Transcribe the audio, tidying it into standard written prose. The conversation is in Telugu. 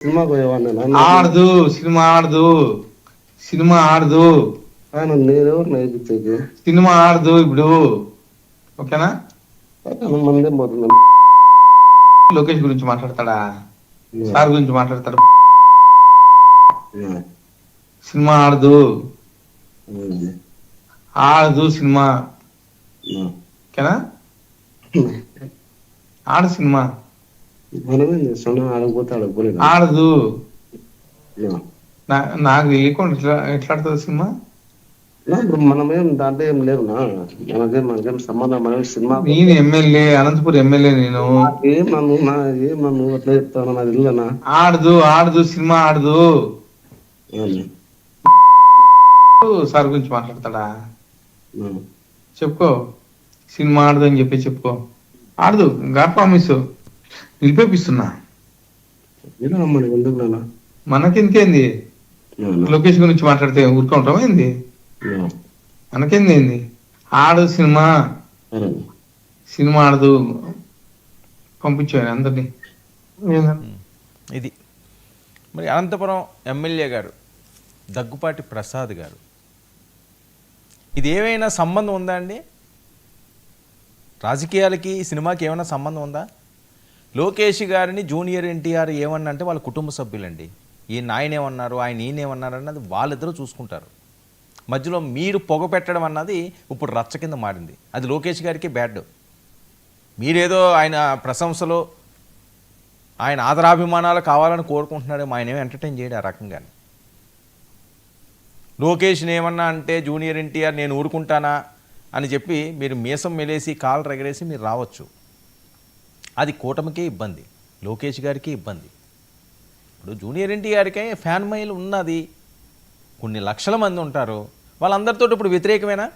సినిమాకు పోయేవాడిని ఆడదు సినిమా ఆడదు సినిమా ఆడదు నేనెవరు నేర్పించేది సినిమా ఆడదు ఇప్పుడు ఓకేనా మందే పోతున్నాం లోకేష్ గురించి మాట్లాడతాడా సార్ గురించి మాట్లాడతాడు సినిమా ఆడదు ఆడదు సినిమా ఓకేనా ఆడు సినిమా మనమేం చేస్తాం ఆడకపోతే ఆడకపోలేదు ఆడదు నాకు తెలియకుండా ఎట్లా ఆడుతుంది సినిమా మనమేం దాంట్లో ఏం లేదు మనకేం సంబంధం మన సినిమా నేను ఎమ్మెల్యే అనంతపురం ఎమ్మెల్యే నేను నన్ను అట్లా చెప్తాను నాకు తెలియనా ఆడదు ఆడదు సినిమా ఆడదు సార్ గురించి మాట్లాడతాడా చెప్పుకో సినిమా ఆడదు అని చెప్పి చెప్పుకో ఆడదు గాడ్ ప్రామిస్ నిలిపేపిస్తున్నా ఎందుకు నాన్న మనకెందుకేంది లోకేష్ గురించి మాట్లాడితే ఊరుకుంటాం ఏంది మనకేంది ఏంది ఆడు సినిమా సినిమా ఆడదు పంపించాను అందరినీ ఇది మరి అనంతపురం ఎమ్మెల్యే గారు దగ్గుపాటి ప్రసాద్ గారు ఇది ఏమైనా సంబంధం ఉందా అండి రాజకీయాలకి సినిమాకి ఏమైనా సంబంధం ఉందా లోకేష్ గారిని జూనియర్ ఎన్టీఆర్ ఏమన్నా అంటే వాళ్ళ కుటుంబ సభ్యులండి ఆయన ఏమన్నారు ఆయన ఈయనేమన్నారు అన్నది వాళ్ళిద్దరూ చూసుకుంటారు మధ్యలో మీరు పొగ పెట్టడం అన్నది ఇప్పుడు రచ్చ కింద మారింది అది లోకేష్ గారికి బ్యాడ్ మీరేదో ఆయన ప్రశంసలో ఆయన ఆదరాభిమానాలు కావాలని కోరుకుంటున్నాడు ఆయన ఏమీ ఎంటర్టైన్ చేయడు ఆ రకంగా లోకేష్ని ఏమన్నా అంటే జూనియర్ ఎన్టీఆర్ నేను ఊరుకుంటానా అని చెప్పి మీరు మీసం మెలేసి కాలు రగరేసి మీరు రావచ్చు అది కూటమికే ఇబ్బంది లోకేష్ గారికి ఇబ్బంది ఇప్పుడు జూనియర్ ఎన్టీఆర్కే ఫ్యాన్ మైల్ ఉన్నది కొన్ని లక్షల మంది ఉంటారు వాళ్ళందరితో ఇప్పుడు వ్యతిరేకమేనా